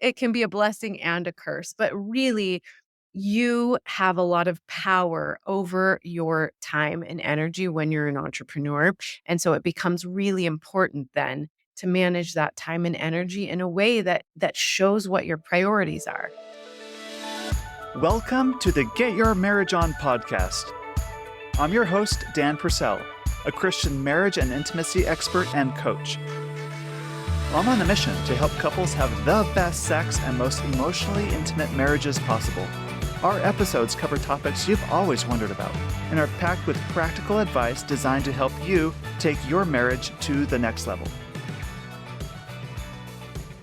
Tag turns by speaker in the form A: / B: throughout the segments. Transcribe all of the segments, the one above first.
A: it can be a blessing and a curse, but really you have a lot of power over your time and energy when you're an entrepreneur. And so it becomes really important then to manage that time and energy in a way that shows what your priorities are.
B: Welcome to the Get Your Marriage On podcast. I'm your host, Dan Purcell, a Christian marriage and intimacy expert and coach. I'm on a mission to help couples have the best sex and most emotionally intimate marriages possible. Our episodes cover topics you've always wondered about and are packed with practical advice designed to help you take your marriage to the next level.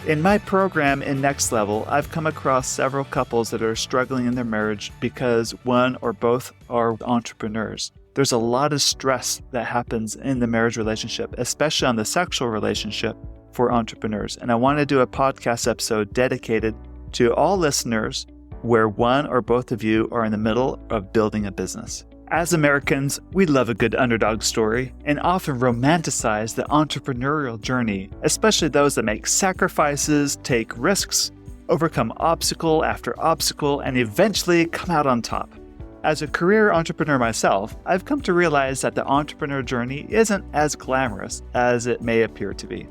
B: In my program in Next Level, I've come across several couples that are struggling in their marriage because one or both are entrepreneurs. There's a lot of stress that happens in the marriage relationship, especially on the sexual relationship for entrepreneurs. And I want to do a podcast episode dedicated to all listeners where one or both of you are in the middle of building a business. As Americans, we love a good underdog story and often romanticize the entrepreneurial journey, especially those that make sacrifices, take risks, overcome obstacle after obstacle, and eventually come out on top. As a career entrepreneur myself, I've come to realize that the entrepreneur journey isn't as glamorous as it may appear to be.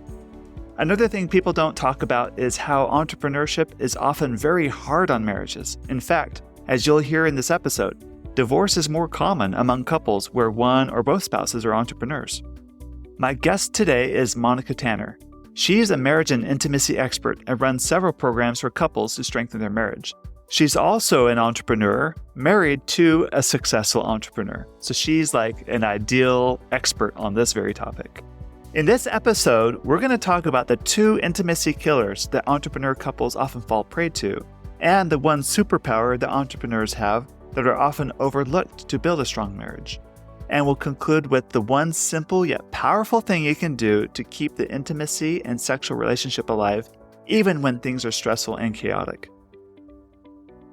B: Another thing people don't talk about is how entrepreneurship is often very hard on marriages. In fact, as you'll hear in this episode, divorce is more common among couples where one or both spouses are entrepreneurs. My guest today is Monica Tanner. She's a marriage and intimacy expert and runs several programs for couples to strengthen their marriage. She's also an entrepreneur, married to a successful entrepreneur. So she's like an ideal expert on this very topic. In this episode, we're going to talk about the two intimacy killers that entrepreneur couples often fall prey to, and the one superpower that entrepreneurs have that are often overlooked to build a strong marriage. And we'll conclude with the one simple yet powerful thing you can do to keep the intimacy and sexual relationship alive, even when things are stressful and chaotic.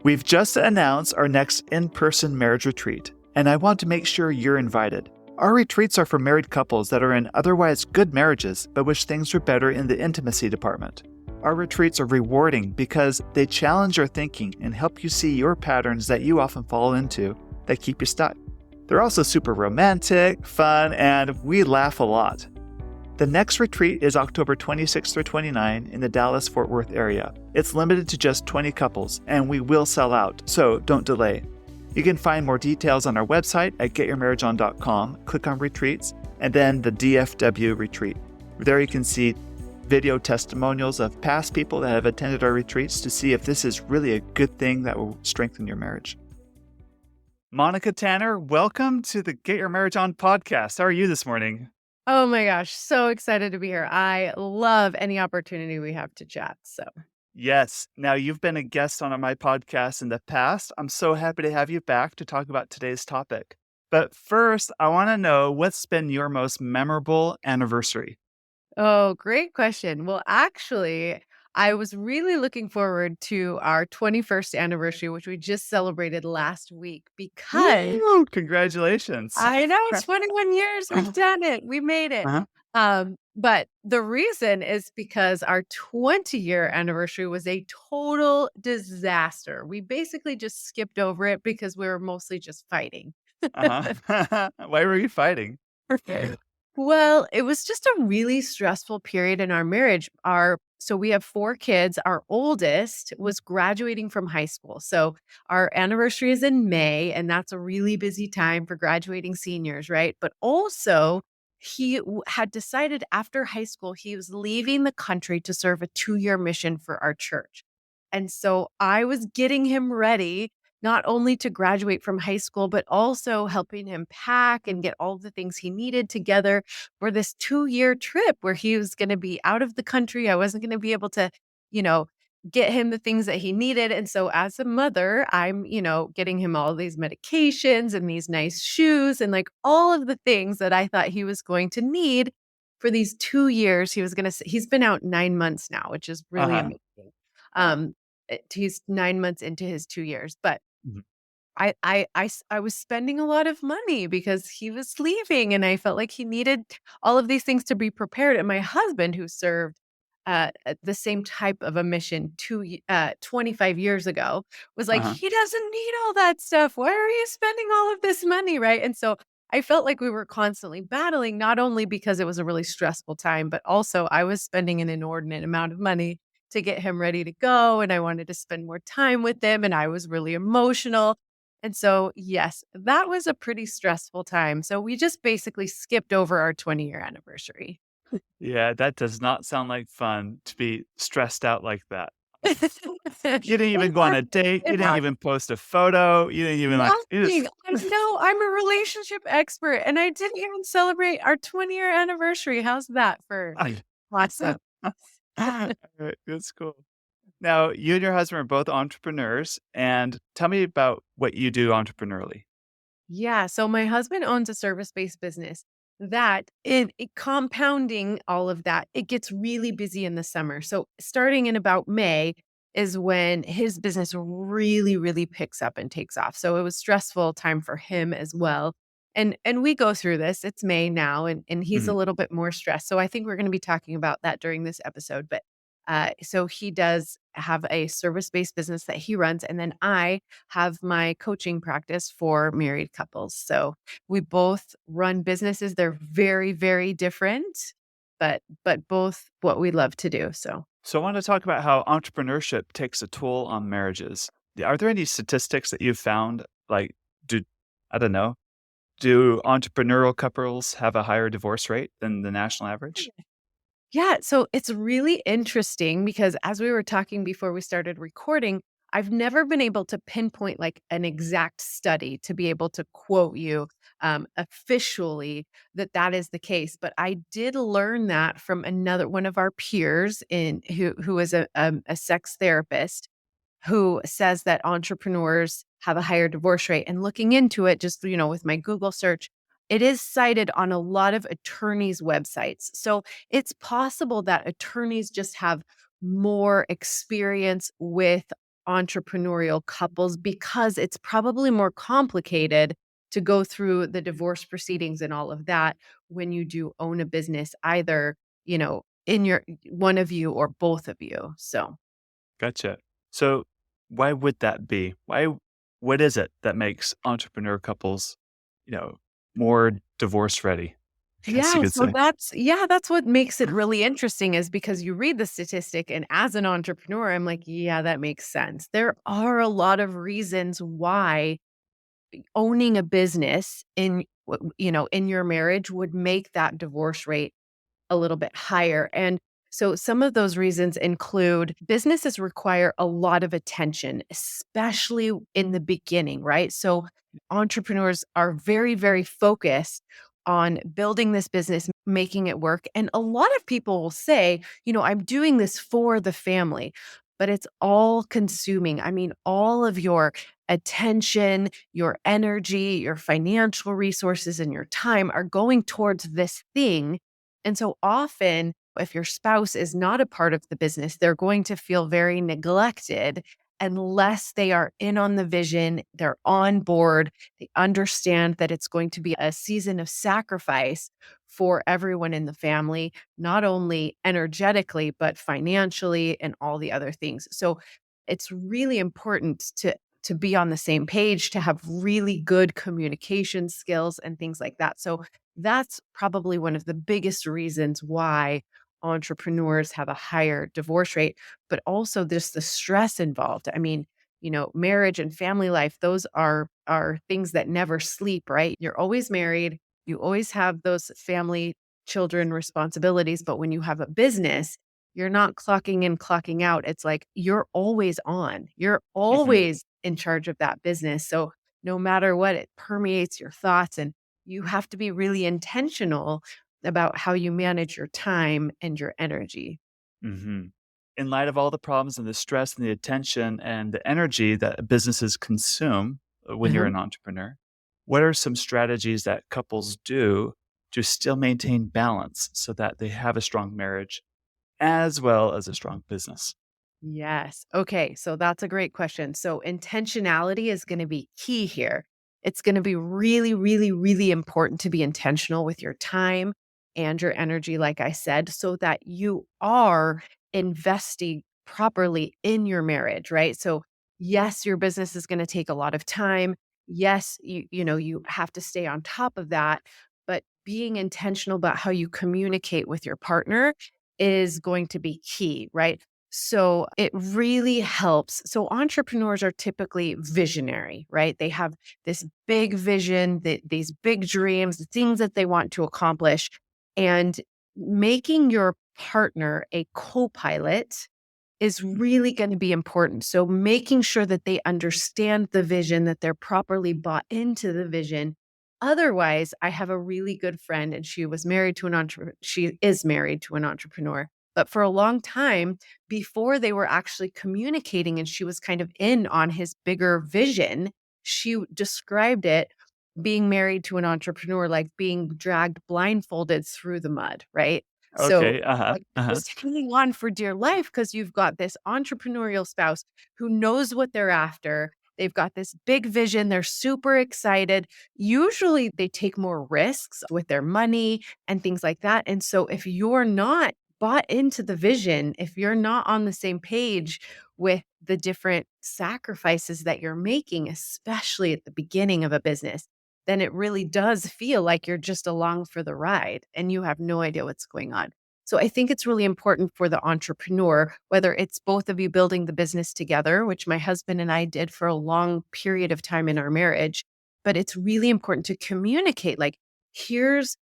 B: We've just announced our next in-person marriage retreat, and I want to make sure you're invited. Our retreats are for married couples that are in otherwise good marriages, but wish things were better in the intimacy department. Our retreats are rewarding because they challenge your thinking and help you see your patterns that you often fall into that keep you stuck. They're also super romantic, fun, and we laugh a lot. The next retreat is October 26th through 29 in the Dallas-Fort Worth area. It's limited to just 20 couples, and we will sell out, so don't delay. You can find more details on our website at getyourmarriageon.com. Click on retreats, and then the DFW retreat. There you can see video testimonials of past people that have attended our retreats to see if this is really a good thing that will strengthen your marriage. Monica Tanner, welcome to the Get Your Marriage On podcast. How are you this morning?
A: Oh my gosh, so excited to be here. I love any opportunity we have to chat. So
B: Yes. Now, you've been a guest on my podcast in the past. I'm so happy to have you back to talk about today's topic. But first, I want to know what's been your most memorable anniversary?
A: Oh, great question. Well, actually, I was really looking forward to our 21st anniversary, which we just celebrated last week because
B: Woo! Congratulations.
A: I know 21 years, we've done it. We made it.
B: Uh-huh.
A: But the reason is because our 20-year anniversary was a total disaster. We basically just skipped over it because we were mostly just fighting.
B: Uh-huh. Why were you fighting?
A: Well, it was just a really stressful period in our marriage. So we have 4 kids. Our oldest was graduating from high school. So our anniversary is in May, and that's a really busy time for graduating seniors, right? But also, had decided after high school he was leaving the country to serve a 2-year mission for our church. And so I was getting him ready not only to graduate from high school, but also helping him pack and get all the things he needed together for this 2-year trip where he was going to be out of the country. I wasn't going to be able to, you know, get him the things that he needed. And so as a mother, I'm, getting him all these medications and these nice shoes and like all of the things that I thought he was going to need for these 2 years. He's been out 9 months now, which is really
B: Uh-huh.
A: amazing. He's 9 months into his 2 years, but
B: Mhm.
A: I was spending a lot of money because he was leaving and I felt like he needed all of these things to be prepared. And my husband, who served the same type of a mission 25 years ago was like,
B: Uh-huh.
A: he doesn't need all that stuff. Why are you spending all of this money? Right. And so I felt like we were constantly battling, not only because it was a really stressful time, but also I was spending an inordinate amount of money to get him ready to go. And I wanted to spend more time with him. And I was really emotional. And so, yes, that was a pretty stressful time. So we just basically skipped over our 20-year anniversary.
B: Yeah, that does not sound like fun to be stressed out like that. You didn't
A: It
B: even go on
A: had
B: a date, you
A: it
B: didn't
A: had
B: even post a photo, you didn't even, like you
A: nothing.
B: just
A: I know, I'm a relationship expert, and I didn't even celebrate our 20-year anniversary. How's that for
B: I
A: awesome?
B: Alright, that's cool. Now, you and your husband are both entrepreneurs, and tell me about what you do entrepreneurially.
A: Yeah, so my husband owns a service-based business that compounding all of that, it gets really busy in the summer. So starting in about May is when his business really, really picks up and takes off. So it was stressful time for him as well. And we go through this. It's May now and he's a
B: Mhm.
A: little bit more stressed. So I think we're going to be talking about that during this episode. But so he does have a service-based business that he runs. And then I have my coaching practice for married couples. So we both run businesses. They're very, very different, but both what we love to do. So
B: So I wanna talk about how entrepreneurship takes a toll on marriages. Are there any statistics that you've found? Like, do I don't know, do entrepreneurial couples have a higher divorce rate than the national average?
A: yeah, so it's really interesting because as we were talking before we started recording, I've never been able to pinpoint like an exact study to be able to quote you officially that that is the case. But I did learn that from another one of our peers in who is a sex therapist who says that entrepreneurs have a higher divorce rate. And looking into it, just, with my Google search, it is cited on a lot of attorneys' websites. So it's possible that attorneys just have more experience with entrepreneurial couples because it's probably more complicated to go through the divorce proceedings and all of that when you do own a business, either, in your one of you or both of you. So,
B: Gotcha. So why would that be? What is it that makes entrepreneur couples, you know, more divorce ready, I guess you
A: yeah,
B: could
A: so
B: say?
A: that's what makes it really interesting is because you read the statistic and as an entrepreneur, I'm like, yeah, that makes sense. There are a lot of reasons why owning a business in your marriage would make that divorce rate a little bit higher. And so some of those reasons include businesses require a lot of attention, especially in the beginning, right? So entrepreneurs are very, very focused on building this business, making it work. And a lot of people will say, I'm doing this for the family, but it's all consuming. I mean, all of your attention, your energy, your financial resources, and your time are going towards this thing and so often, if your spouse is not a part of the business, they're going to feel very neglected unless they are in on the vision, they're on board, they understand that it's going to be a season of sacrifice for everyone in the family, not only energetically, but financially and all the other things. So it's really important to be on the same page, to have really good communication skills and things like that. So that's probably one of the biggest reasons why entrepreneurs have a higher divorce rate, but also just the stress involved. I mean, marriage and family life, those are things that never sleep, right? You're always married, you always have those family, children responsibilities, but when you have a business, you're not clocking in, clocking out. It's like you're always on. You're
B: Mhm.
A: always in charge of that business. So no matter what, it permeates your thoughts and you have to be really intentional about how you manage your time and your energy.
B: Mhm. In light of all the problems and the stress and the attention and the energy that businesses consume when you're
A: Uh-huh.
B: an entrepreneur, what are some strategies that couples do to still maintain balance so that they have a strong marriage as well as a strong business?
A: Yes. Okay. So that's a great question. So intentionality is going to be key here. It's going to be really, really, really important to be intentional with your time and your energy, like I said, so that you are investing properly in your marriage, right? So, yes, your business is going to take a lot of time. Yes, you have to stay on top of that, but being intentional about how you communicate with your partner is going to be key, right? So it really helps. So entrepreneurs are typically visionary, right? They have this big vision, these big dreams, the things that they want to accomplish. And making your partner a co-pilot is really going to be important. So making sure that they understand the vision, that they're properly bought into the vision. Otherwise, I have a really good friend and she is married to an entrepreneur. But for a long time, before they were actually communicating and she was kind of in on his bigger vision, she described it being married to an entrepreneur like being dragged blindfolded through the mud, right? So
B: Okay. Uh-huh.
A: like
B: Uh-huh.
A: just hanging on for dear life because you've got this entrepreneurial spouse who knows what they're after. They've got this big vision. They're super excited. Usually they take more risks with their money and things like that. And so if you're not bought into the vision, if you're not on the same page with the different sacrifices that you're making, especially at the beginning of a business, then it really does feel like you're just along for the ride and you have no idea what's going on. So I think it's really important for the entrepreneur, whether it's both of you building the business together, which my husband and I did for a long period of time in our marriage, but it's really important to communicate like, here's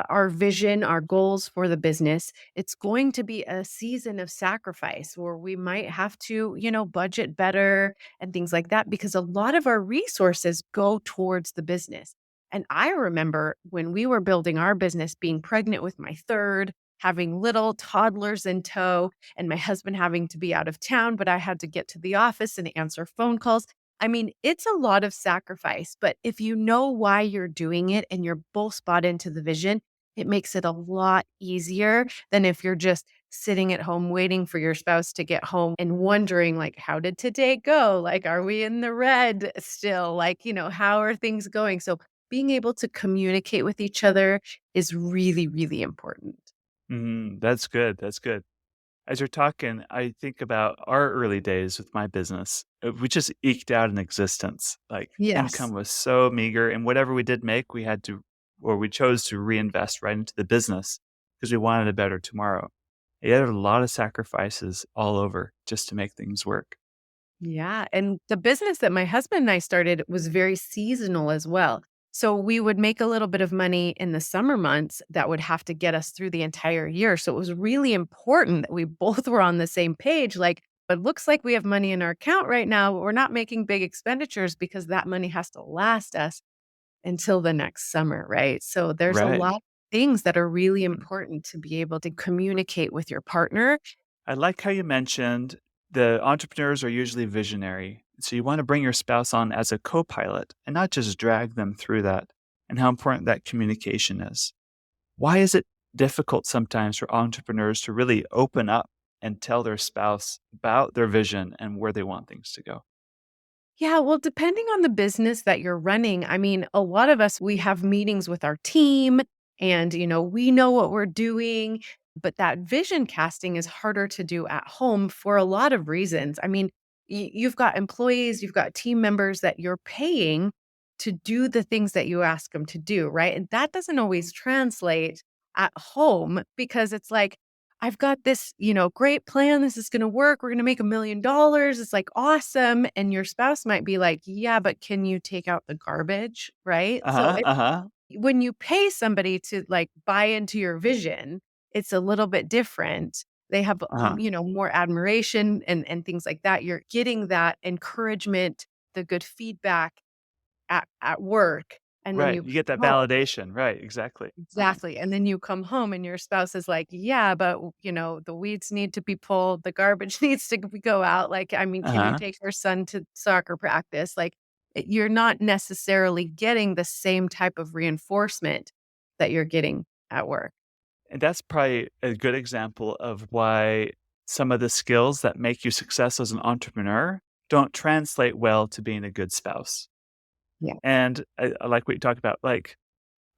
A: our vision, our goals for the business. It's going to be a season of sacrifice where we might have to, budget better and things like that because a lot of our resources go towards the business. And I remember when we were building our business, being pregnant with my third, having little toddlers in tow, and my husband having to be out of town, but I had to get to the office and answer phone calls. I mean, it's a lot of sacrifice, but if you know why you're doing it and you're both bought into the vision, it makes it a lot easier than if you're just sitting at home waiting for your spouse to get home and wondering like, how did today go? Like, are we in the red still? Like, how are things going? So being able to communicate with each other is really, really important.
B: That's good. That's good. As you're talking, I think about our early days with my business. We just eked out an existence. Like income
A: Yes.
B: was so meager, and whatever we did make, we had to, or we chose to reinvest right into the business because we wanted a better tomorrow. It had a lot of sacrifices all over just to make things work.
A: Yeah, and the business that my husband and I started was very seasonal as well. So we would make a little bit of money in the summer months that would have to get us through the entire year. So it was really important that we both were on the same page. Like, it looks like we have money in our account right now, but we're not making big expenditures because that money has to last us until the next summer, right? So there's a
B: Right.
A: lot of things that are really important to be able to communicate with your partner.
B: I like how you mentioned the entrepreneurs are usually visionary. So you want to bring your spouse on as a co pilot and not just drag them through that, and how important that communication is. Why is it difficult sometimes for entrepreneurs to really open up and tell their spouse about their vision and where they want things to go?
A: Yeah, well, depending on the business that you're running, I mean, a lot of us, we have meetings with our team and, we know what we're doing, but that vision casting is harder to do at home for a lot of reasons. I mean, you've got employees, you've got team members that you're paying to do the things that you ask them to do, right? And that doesn't always translate at home because it's like, I've got this, great plan. This is going to work. We're going to make $1 million. It's like awesome. And your spouse might be like, yeah, but can you take out the garbage? Right.
B: Uh
A: So
B: huh. Uh huh.
A: when you pay somebody to like buy into your vision, it's a little bit different. They have,
B: Uh huh.
A: more admiration and things like that. You're getting that encouragement, the good feedback at work. And then
B: Right.
A: you
B: You get that
A: come
B: validation. Right. Exactly.
A: Exactly, and then you come home and your spouse is like, "Yeah, but, the weeds need to be pulled, the garbage needs to go out." Like, I mean,
B: Uh
A: can you
B: huh.
A: take your son to soccer practice? Like, you're not necessarily getting the same type of reinforcement that you're getting at work.
B: And that's probably a good example of why some of the skills that make you successful as an entrepreneur don't translate well to being a good spouse.
A: Yeah.
B: And I like what you talked about. Like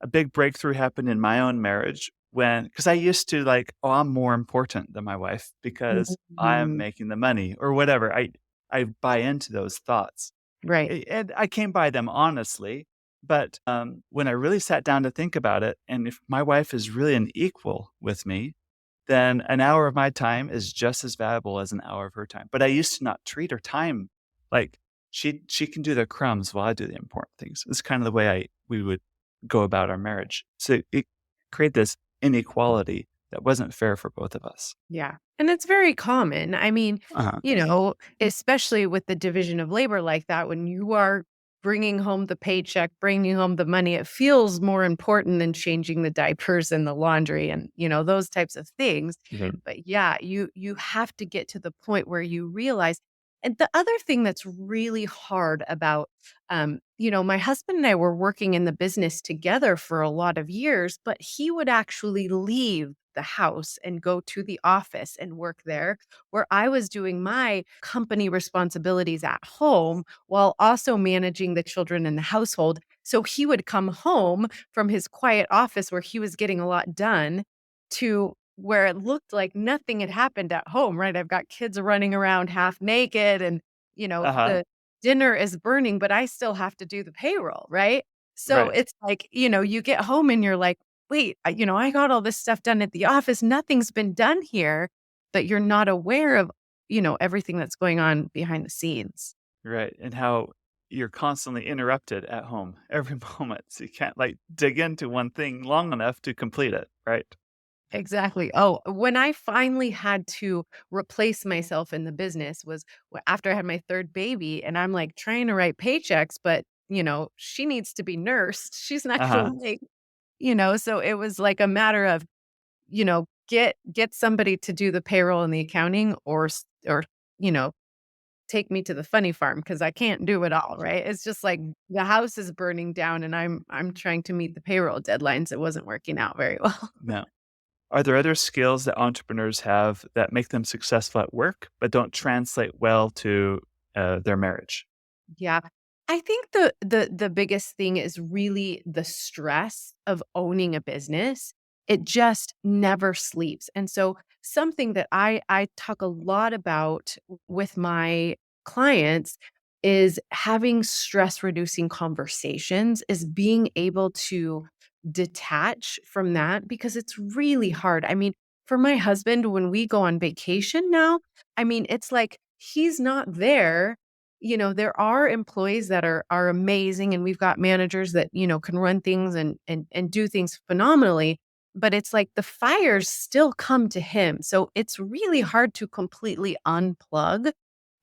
B: a big breakthrough happened in my own marriage because I used to like, oh, I'm more important than my wife because I'm
A: Mhm.
B: making the money or whatever. I buy into those thoughts.
A: Right.
B: And I came by them honestly, but, when I really sat down to think about it, and if my wife is really an equal with me, then an hour of my time is just as valuable as an hour of her time. But I used to not treat her time like she can do the crumbs while I do the important things. It's kind of the way we would go about our marriage. So it created this inequality that wasn't fair for both of us.
A: Yeah. And it's very common. I mean,
B: Uh-huh.
A: especially with the division of labor like that, when you are bringing home the paycheck, bringing home the money, it feels more important than changing the diapers and the laundry and, those types of things.
B: Mhm.
A: But yeah, you have to get to the point where you realize. And the other thing that's really hard about, my husband and I were working in the business together for a lot of years, but he would actually leave the house and go to the office and work there, where I was doing my company responsibilities at home while also managing the children in the household. So he would come home from his quiet office where he was getting a lot done to where it looked like nothing had happened at home, right? I've got kids running around half naked and,
B: Uh-huh.
A: the dinner is burning, but I still have to do the payroll, right? So
B: Right.
A: it's like, you get home and you're like, wait, I got all this stuff done at the office. Nothing's been done here, but you're not aware of, everything that's going on behind the scenes.
B: Right, and how you're constantly interrupted at home every moment, so you can't, like, dig into one thing long enough to complete it, right?
A: Exactly. Oh, when I finally had to replace myself in the business was after I had my third baby and I'm like trying to write paychecks, but she needs to be nursed. She's not going
B: Uh-huh.
A: to make, so it was like a matter of, get somebody to do the payroll and the accounting or, you know, take me to the funny farm because I can't do it all, right? It's just like the house is burning down and I'm trying to meet the payroll deadlines. It wasn't working out very well.
B: No. Are there other skills that entrepreneurs have that make them successful at work, but don't translate well to, their marriage?
A: Yeah. I think the biggest thing is really the stress of owning a business. It just never sleeps. And so something that I talk a lot about with my clients is having stress reducing conversations, is being able to detach from that because it's really hard. I mean, for my husband when we go on vacation now, I mean, it's like he's not there. There are employees that are amazing and we've got managers that, can run things and do things phenomenally, but it's like the fires still come to him. So it's really hard to completely unplug.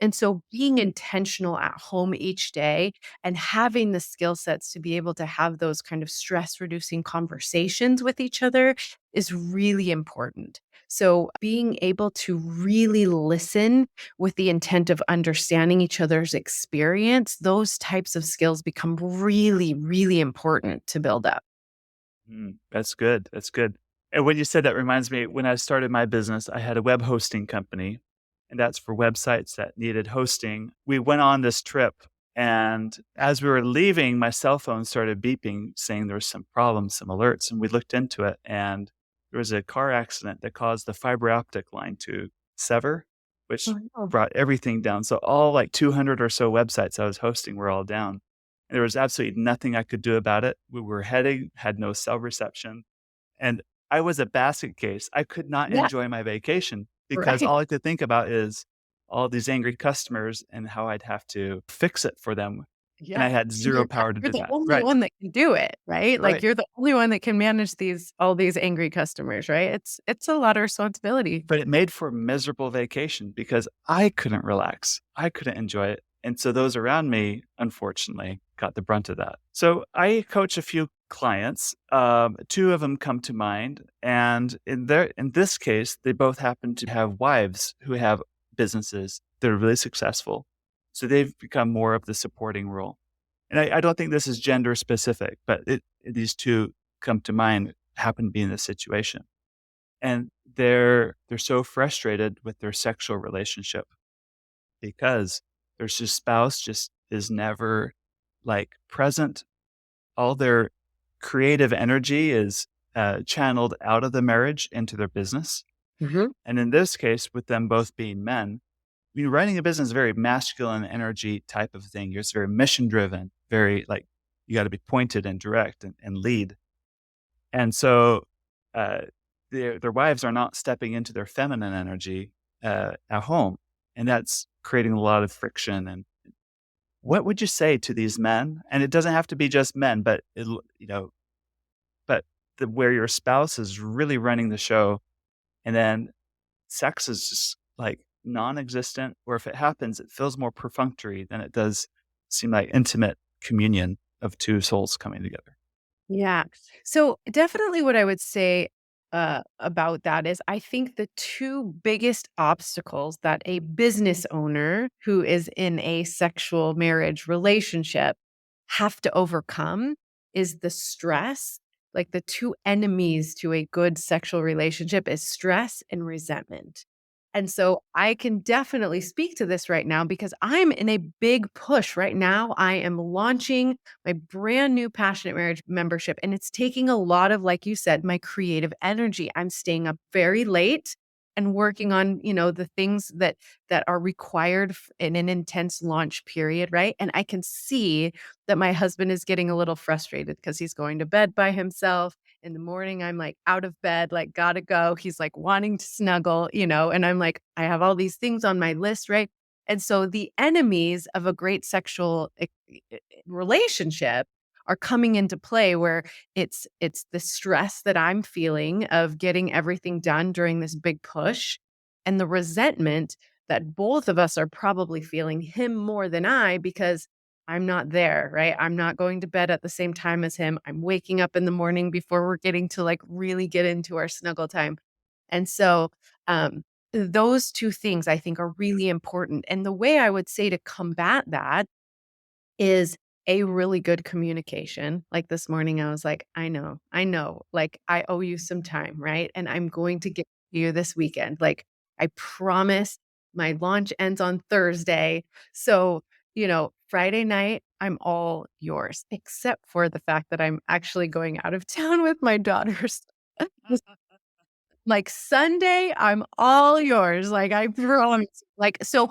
A: And so being intentional at home each day and having the skill sets to be able to have those kind of stress reducing conversations with each other is really important. So being able to really listen with the intent of understanding each other's experience, those types of skills become really, really important to build up.
B: That's good, that's good. And when you said that reminds me, when I started my business, I had a web hosting company, and that's for websites that needed hosting. We went on this trip, and as we were leaving, my cell phone started beeping, saying there was some problems, some alerts, and we looked into it, and there was a car accident that caused the fiber optic line to sever, which
A: Oh, no.
B: brought everything down. So all like 200 or so websites I was hosting were all down. There was absolutely nothing I could do about it. We were heading, had no cell reception, and I was a basket case. I could not
A: Yeah,
B: enjoy my vacation because
A: right.
B: all I could think about is all these angry customers and how I'd have to fix it for them, and I
A: Yeah.
B: had
A: And
B: zero
A: you're
B: power to
A: you're
B: do
A: the
B: that.
A: only
B: Right,
A: one that can do it, right? Like,
B: right.
A: you're the only one that can manage all these angry customers, right? It's a lot of responsibility.
B: But it made for a miserable vacation because I couldn't relax. I couldn't enjoy it. And so those around me, unfortunately, got the brunt of that. So I coach a few clients. Two of them come to mind. And in this case, they both happen to have wives who have businesses that are really successful. So they've become more of the supporting role. And I don't think this is gender specific, but these two come to mind, happen to be in this situation, and they're so frustrated with their sexual relationship because spouse just is never like present. All their creative energy is channeled out of the marriage into their business.
A: Mhm.
B: And in this case, with them both being men, running a business is a very masculine energy type of thing. It's very mission driven, very like you got to be pointed and direct and lead. And so uh, their wives are not stepping into their feminine energy at home, and that's creating a lot of friction. And what would you say to these men? And it doesn't have to be just men, but but where your spouse is really running the show, and then sex is just like non-existent, or if it happens, it feels more perfunctory than it does seem like intimate communion of two souls coming together.
A: Yeah. So definitely what I would say about that is I think the two biggest obstacles that a business owner who is in a sexual marriage relationship have to overcome is the stress. Like the two enemies to a good sexual relationship is stress and resentment. And so I can definitely speak to this right now because I'm in a big push right now. I am launching my brand new passionate marriage membership, and it's taking a lot of, like you said, my creative energy. I'm staying up very late and working on, the things that are required in an intense launch period, right? And I can see that my husband is getting a little frustrated because he's going to bed by himself. In the morning, I'm like out of bed, like gotta go. He's like wanting to snuggle, and I'm like, I have all these things on my list, right? And so the enemies of a great sexual relationship are coming into play where it's the stress that I'm feeling of getting everything done during this big push and the resentment that both of us are probably feeling, him more than I, because I'm not there, right? I'm not going to bed at the same time as him. I'm waking up in the morning before we're getting to like really get into our snuggle time. And so those two things I think are really important. And the way I would say to combat that is a really good communication. Like this morning, I was like, I know, like I owe you some time, right? And I'm going to get to you this weekend. Like I promise my launch ends on Thursday. So, Friday night, I'm all yours, except for the fact that I'm actually going out of town with my daughters. Like, Sunday, I'm all yours, like, I promise. Like, so,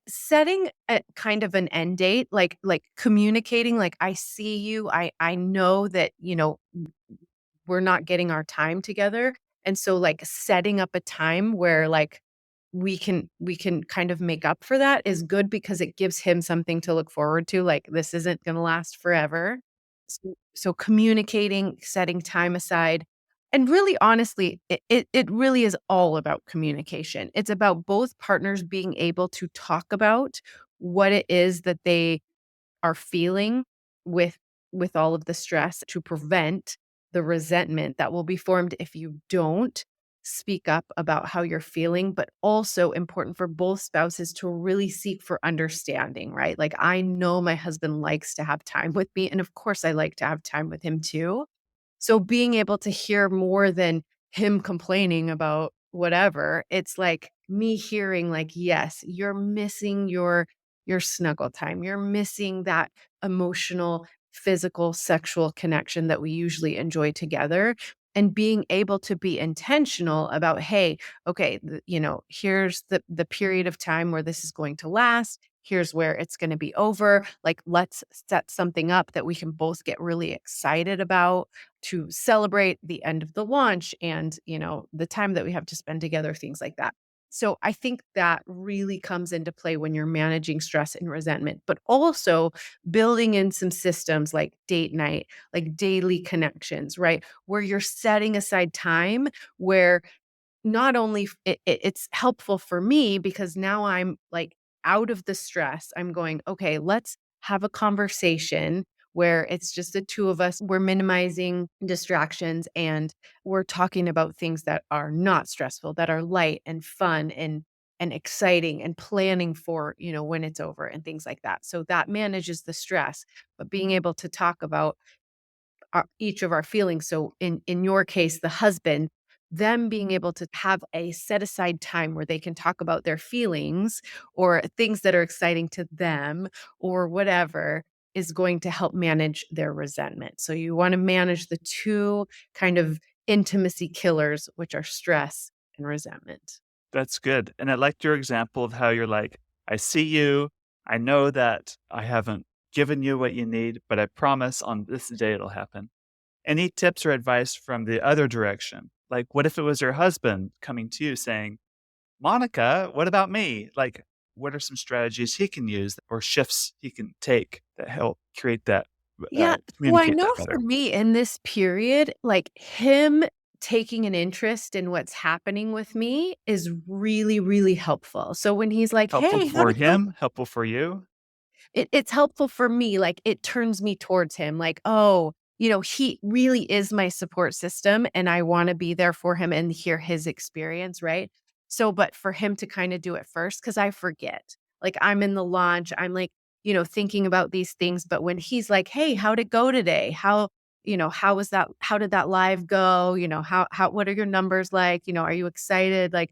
A: setting a kind of an end date, like, communicating, like, "I see you, I know that, we're not getting our time together," and so, like, setting up a time where, like, we can kind of make up for that is good because it gives him something to look forward to, like, this isn't gonna last forever. So communicating, setting time aside, and really honestly, it really is all about communication. It's about both partners being able to talk about what it is that they are feeling with all of the stress to prevent the resentment that will be formed if you don't speak up about how you're feeling, but also important for both spouses to really seek for understanding, right? Like I know my husband likes to have time with me, and of course I like to have time with him too. So being able to hear more than him complaining about whatever, it's like me hearing like, "Yes, you're missing your snuggle time. You're missing that emotional, physical, sexual connection that we usually enjoy together." And being able to be intentional about, "Hey, okay, here's the period of time where this is going to last. Here's where it's going to be over. Like, let's set something up that we can both get really excited about to celebrate the end of the launch and, the time that we have to spend together, things like that." So I think that really comes into play when you're managing stress and resentment, but also building in some systems like date night, like daily connections, right? Where you're setting aside time where not only it's helpful for me because now I'm, like, out of the stress. I'm going, "Okay, let's have a conversation where it's just the 2 of us. We're minimizing distractions, and we're talking about things that are not stressful, that are light and fun and exciting and planning for, when it's over and things like that." So that manages the stress, but being able to talk about each of our feelings. So in your case, the husband, them being able to have a set aside time where they can talk about their feelings or things that are exciting to them or whatever, is going to help manage their resentment. So you want to manage the two kind of intimacy killers, which are stress and resentment.
B: That's good. And I liked your example of how you're like, I see you. I know that I haven't given you what you need, but I promise on this day it'll happen. Any tips or advice from the other direction? Like, what if it was your husband coming to you saying, Monica, what about me? Like, what are some strategies he can use or shifts he can take that help create that,
A: Yeah, so I
B: communicate
A: know
B: that
A: for
B: better?
A: me in this period, like him taking an interest in what's happening with me is really, really helpful. So when he's like,
B: Helpful
A: "Hey, how'd
B: for
A: it go?"
B: him, helpful for you.
A: It's helpful for me, like, it turns me towards him, like, "Oh, he really is my support system, and I wanna be there for him and hear his experience," right? So, but for him to kinda do it first, because I forget. Like, I'm in the launch, I'm, like, thinking about these things, but when he's like, "Hey, how'd it go today? How did that live go? How what are your numbers like? Are you excited?" Like,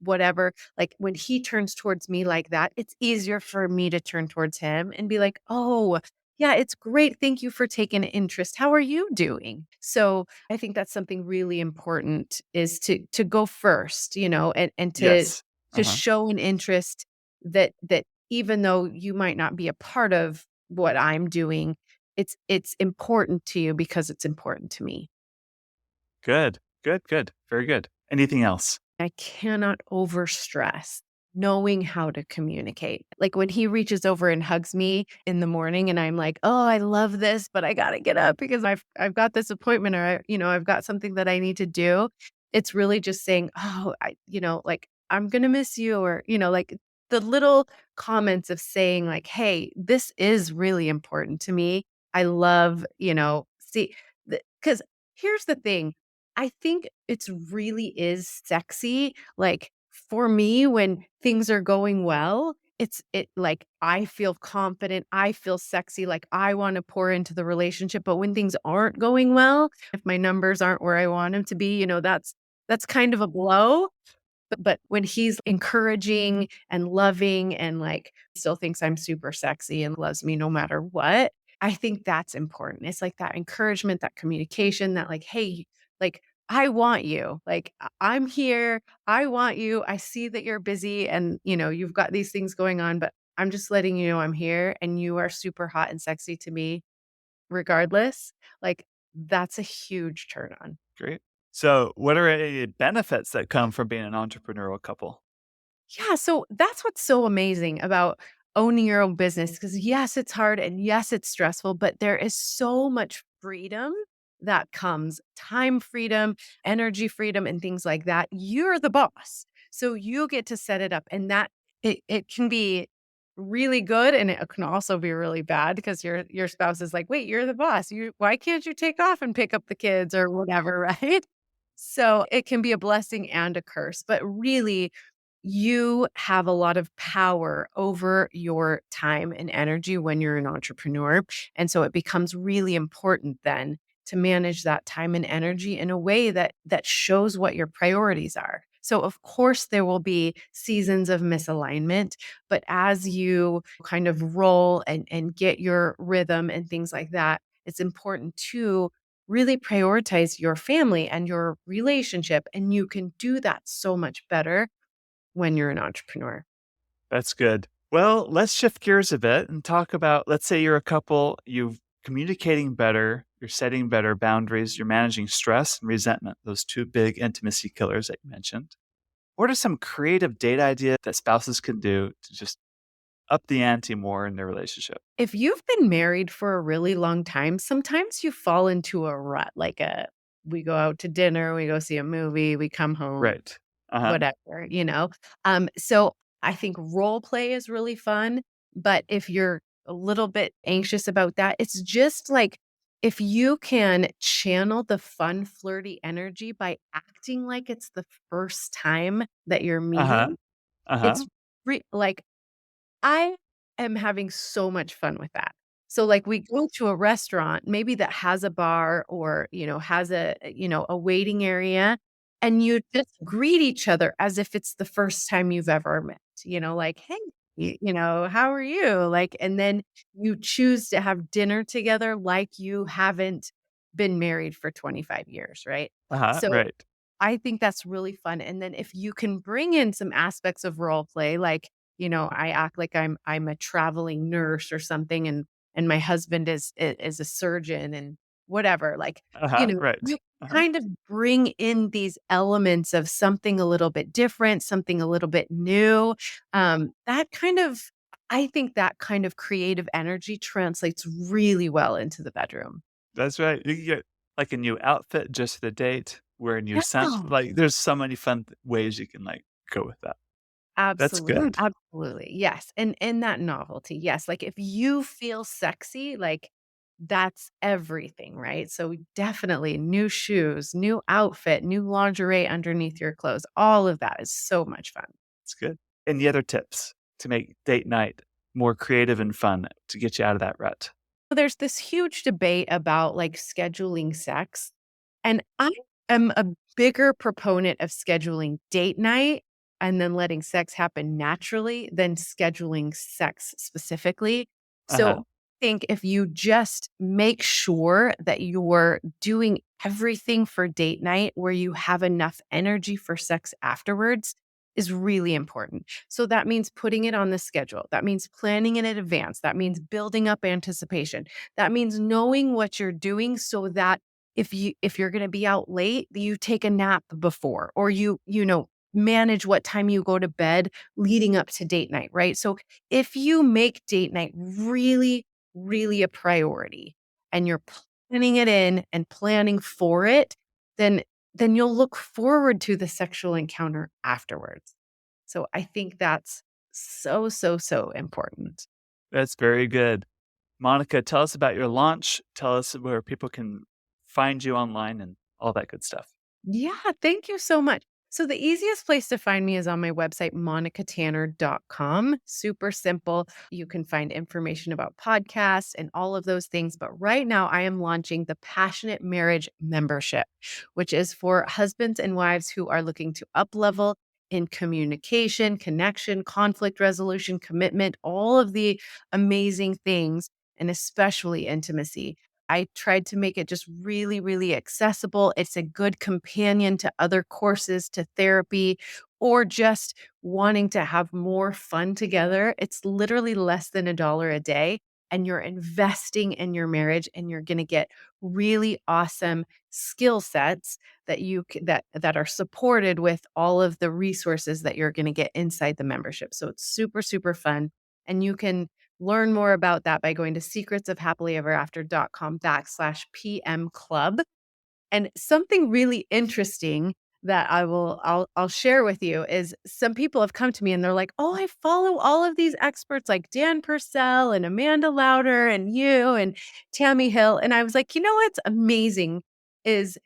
A: whatever. Like, when he turns towards me like that, it's easier for me to turn towards him and be like, "Oh, yeah, it's great. Thank you for taking an interest. How are you doing?" So, I think that's something really important is to go first, and
B: Yes.
A: to
B: Uh-huh.
A: show an interest that even though you might not be a part of what I'm doing, it's important to you because it's important to me.
B: Good. Good. Good. Very good. Anything else?
A: I cannot overstress knowing how to communicate. Like when he reaches over and hugs me in the morning and I'm like, "Oh, I love this, but I got to get up because I've got this appointment or I've got something that I need to do." It's really just saying, "Oh, like I'm going to miss you," or like the little comments of saying like, "Hey, this is really important to me. I love, see cuz here's the thing, I think it's really is sexy, like, for me, when things are going well, like, I feel confident, I feel sexy, like, I wanna pour into the relationship, but when things aren't going well, if my numbers aren't where I want them to be, that's kind of a blow, but when he's encouraging and loving and, like, still thinks I'm super sexy and loves me no matter what, I think that's important. It's like that encouragement, that communication, that like, "Hey, like, I want you. Like, I'm here. I want you. I see that you're busy and, you've got these things going on, but I'm just letting you know I'm here and you are super hot and sexy to me regardless." Like, that's a huge turn on.
B: Great. So, what are any benefits that come from being an entrepreneurial couple?
A: Yeah, so that's what's so amazing about owning your own business because yes, it's hard and yes, it's stressful, but there is so much freedom that comes, time freedom, energy freedom, and things like that. You're the boss. So you get to set it up. And that it can be really good and it can also be really bad because your spouse is like, wait, you're the boss. Why can't you take off and pick up the kids or whatever, right? So it can be a blessing and a curse. But really, you have a lot of power over your time and energy when you're an entrepreneur. And so it becomes really important then to manage that time and energy in a way that shows what your priorities are. So of course there will be seasons of misalignment, but as you kind of roll and get your rhythm and things like that, it's important to really prioritize your family and your relationship and you can do that so much better when you're an entrepreneur.
B: That's good. Well, let's shift gears a bit and talk about, let's say you're a couple, you're communicating better, you're setting better boundaries, you're managing stress and resentment, those two big intimacy killers that you mentioned. What are some creative date ideas that spouses can do to just up the ante more in their relationship?
A: If you've been married for a really long time, sometimes you fall into a rut, like we go out to dinner, we go see a movie, we come home,
B: Right. Uh-huh.
A: whatever. So I think role play is really fun, but if you're a little bit anxious about that, it's just like if you can channel the fun, flirty energy by acting like it's the first time that you're
B: Uh-huh.
A: meeting,
B: Uh-huh.
A: it's like I am having so much fun with that. So, like, we go to a restaurant, maybe that has a bar or, has a waiting area, and you just greet each other as if it's the first time you've ever met, like, "Hey." How are you? Like, and then you choose to have dinner together like you haven't been married for 25 years, right?
B: Uh-huh,
A: So
B: right.
A: I think that's really fun. And then if you can bring in some aspects of role play, like, I act like I'm a traveling nurse or something, and my husband is a surgeon and whatever. Like,
B: Uh-huh, right.
A: you
B: Uh-huh.
A: kind of bring in these elements of something a little bit different, something a little bit new. That kind of I think that kind of creative energy translates really well into the bedroom.
B: That's right. You can get, like, a new outfit just for the date, wear a new
A: Yeah.
B: scent, like, there's so many fun ways you can, like, go with that. That's
A: Absolutely,
B: good.
A: absolutely, yes, and that novelty, yes, like, if you feel sexy, like, that's everything, right? So, definitely new shoes, new outfit, new lingerie underneath your clothes, all of that is so much fun.
B: It's good. Any other tips to make date night more creative and fun to get you out of that rut?
A: There's this huge debate about, like, scheduling sex, and I am a bigger proponent of scheduling date night and then letting sex happen naturally than scheduling sex specifically. So,
B: Uh-huh.
A: I think if you just make sure that you're doing everything for date night where you have enough energy for sex afterwards is really important. So that means putting it on the schedule. That means planning in advance. That means building up anticipation. That means knowing what you're doing so that if you're going to be out late, you take a nap before or manage what time you go to bed leading up to date night, right? So if you make date night really really a priority and you're planning it in and planning for it, then you'll look forward to the sexual encounter afterwards. So I think that's so, so, so important.
B: That's very good. Monica, tell us about your launch. Tell us where people can find you online and all that good stuff.
A: Yeah, thank you so much. So the easiest place to find me is on my website, monicatanner.com. Super simple. You can find information about podcasts and all of those things. But right now, I am launching the Passionate Marriage Membership, which is for husbands and wives who are looking to up level in communication, connection, conflict resolution, commitment, all of the amazing things, and especially intimacy. I tried to make it just really, really accessible. It's a good companion to other courses, to therapy, or just wanting to have more fun together. It's literally less than $1 a day, and you're investing in your marriage, and you're going to get really awesome skill sets that are supported with all of the resources that you're going to get inside the membership. So it's super, super fun. And you can learn more about that by going to secretsofhappilyeverafter.com/PM club. And something really interesting that I'll share with you is some people have come to me and they're like, "Oh, I follow all of these experts like Dan Purcell and Amanda Lauder and you and Tammy Hill." And I was like, "You know what's amazing is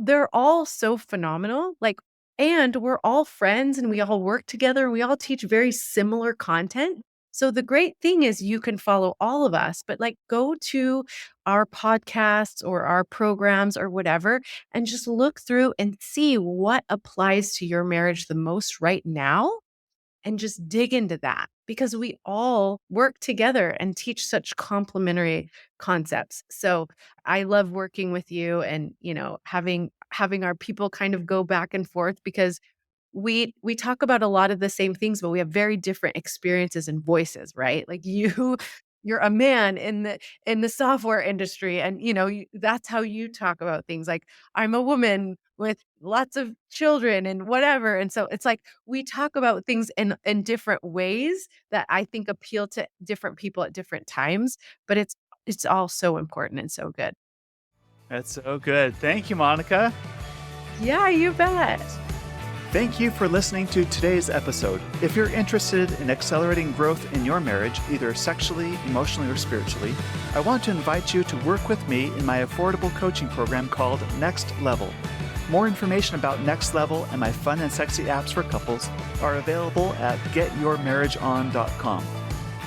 A: they're all so phenomenal, like, and we're all friends and we all work together and we all teach very similar content. So the great thing is you can follow all of us, but, like, go to our podcasts or our programs or whatever and just look through and see what applies to your marriage the most right now and just dig into that because we all work together and teach such complementary concepts. So I love working with you and, having our people kind of go back and forth because we talk about a lot of the same things, but we have very different experiences and voices, right? Like you're a man in the software industry and that's how you talk about things. Like I'm a woman with lots of children and whatever. And so it's like we talk about things in different ways that I think appeal to different people at different times, but it's all so important and so good.
B: That's so good. Thank you, Monica.
A: Yeah, you bet.
B: Thank you for listening to today's episode. If you're interested in accelerating growth in your marriage, either sexually, emotionally, or spiritually, I want to invite you to work with me in my affordable coaching program called Next Level. More information about Next Level and my fun and sexy apps for couples are available at getyourmarriageon.com.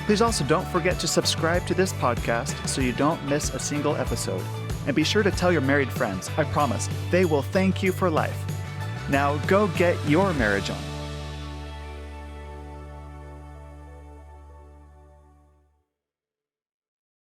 B: Please also don't forget to subscribe to this podcast so you don't miss a single episode. And be sure to tell your married friends. I promise, they will thank you for life. Now go get your marriage on.